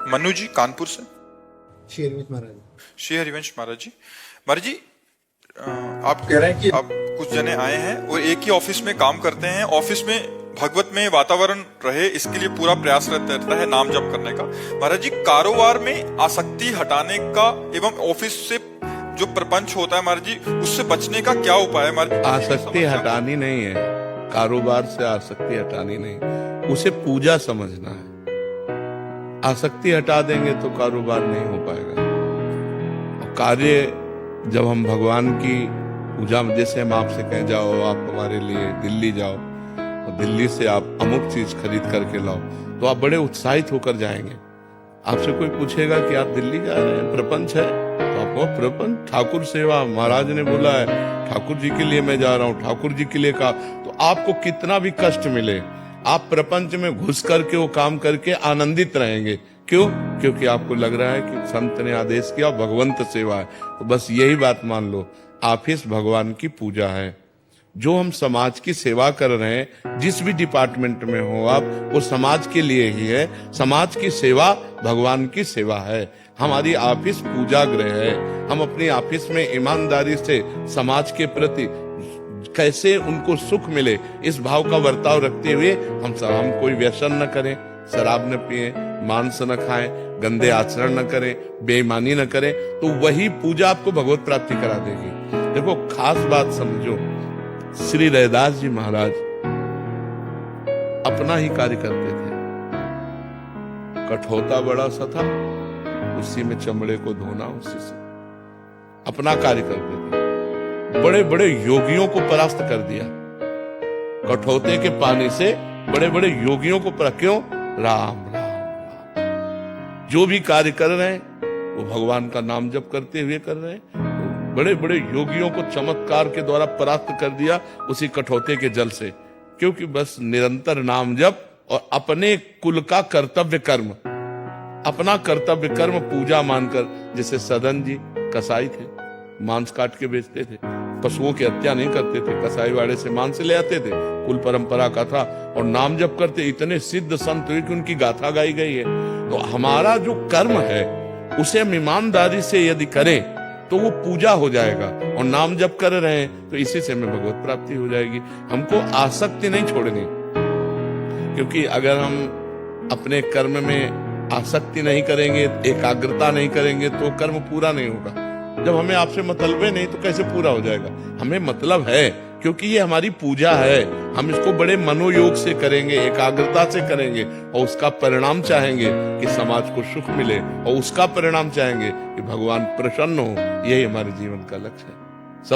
मनु जी कानपुर से। श्री हरिवंश महाराज। श्री हरिवंश महाराज जी। महाराज जी, आप कह रहे हैं कि आप कुछ जने आए हैं और एक ही ऑफिस में काम करते हैं। ऑफिस में भगवत में वातावरण रहे, इसके लिए पूरा प्रयास रहता है नाम जप करने का। महाराज जी, कारोबार में आसक्ति हटाने का एवं ऑफिस से जो प्रपंच होता है महाराज जी, उससे बचने का क्या उपाय है महाराज? आसक्ति हटानी नहीं है, कारोबार से आसक्ति हटानी नहीं, उसे पूजा समझना है। आसक्ति हटा देंगे तो कारोबार नहीं हो पाएगा। कार्य जब हम भगवान की पूजा में, जैसे हम आपसे कहें जाओ आप हमारे लिए दिल्ली जाओ और दिल्ली से आप अमुक चीज खरीद करके लाओ, तो आप बड़े उत्साहित होकर जाएंगे। आपसे कोई पूछेगा कि आप दिल्ली जा रहे हैं, प्रपंच है, तो आपको प्रपंच, ठाकुर सेवा, महाराज ने बोला है ठाकुर जी के लिए मैं जा रहा हूँ, ठाकुर जी के लिए कहा, तो आपको कितना भी कष्ट मिले आप प्रपंच में घुस करके वो काम करके आनंदित रहेंगे। क्यों? क्योंकि आपको लग रहा है कि संत ने आदेश किया, भगवंत सेवा है। तो बस यही बात मान लो, ऑफिस भगवान की पूजा है। जो हम समाज की सेवा कर रहे हैं, जिस भी डिपार्टमेंट में हो आप, वो समाज के लिए ही है। समाज की सेवा भगवान की सेवा है। हमारी ऑफिस पूजा गृह है। हम अपनी ऑफिस में ईमानदारी से समाज के प्रति कैसे उनको सुख मिले, इस भाव का बर्ताव रखते हुए हम कोई व्यसन न करें, शराब न पिए, मांस न खाएं, गंदे आचरण न करें, बेईमानी न करें, तो वही पूजा आपको भगवत प्राप्ति करा देगी। देखो, खास बात समझो, श्री रैदास जी महाराज अपना ही कार्य करते थे। कठौता बड़ा सा था, उसी में चमड़े को धोना, उसी से अपना कार्य करते थे। बड़े बड़े योगियों को परास्त कर दिया कठौते के पानी से। बड़े बड़े योगियों को क्यों? राम राम राम। जो भी कार्य कर रहे हैं वो भगवान का नाम जप करते हुए कर रहे हैं। तो बड़े बड़े योगियों को चमत्कार के द्वारा परास्त कर दिया उसी कठौते के जल से। क्योंकि बस निरंतर नाम जप और अपने कुल का कर्तव्य कर्म, अपना कर्तव्य कर्म पूजा मानकर। जैसे सदन जी कसाई थे, मांस काट के बेचते थे, पशुओं की हत्या नहीं करते थे, कसाई वाड़े से मांस ले आते थे, कुल परंपरा का था। और नाम जप करते, इतने सिद्ध संत हुए कि उनकी गाथा गाई गई है। तो हमारा जो कर्म है उसे हम ईमानदारी से यदि करें तो वो पूजा हो जाएगा। और नाम जप कर रहे हैं तो इसी से हमें भगवत प्राप्ति हो जाएगी। हमको आसक्ति नहीं छोड़नी, क्योंकि अगर हम अपने कर्म में आसक्ति नहीं करेंगे, एकाग्रता नहीं करेंगे, तो कर्म पूरा नहीं होगा। जब हमें आपसे मतलब है नहीं तो कैसे पूरा हो जाएगा? हमें मतलब है, क्योंकि ये हमारी पूजा है। हम इसको बड़े मनोयोग से करेंगे, एकाग्रता से करेंगे, और उसका परिणाम चाहेंगे कि समाज को सुख मिले, और उसका परिणाम चाहेंगे कि भगवान प्रसन्न हो। यही हमारे जीवन का लक्ष्य है।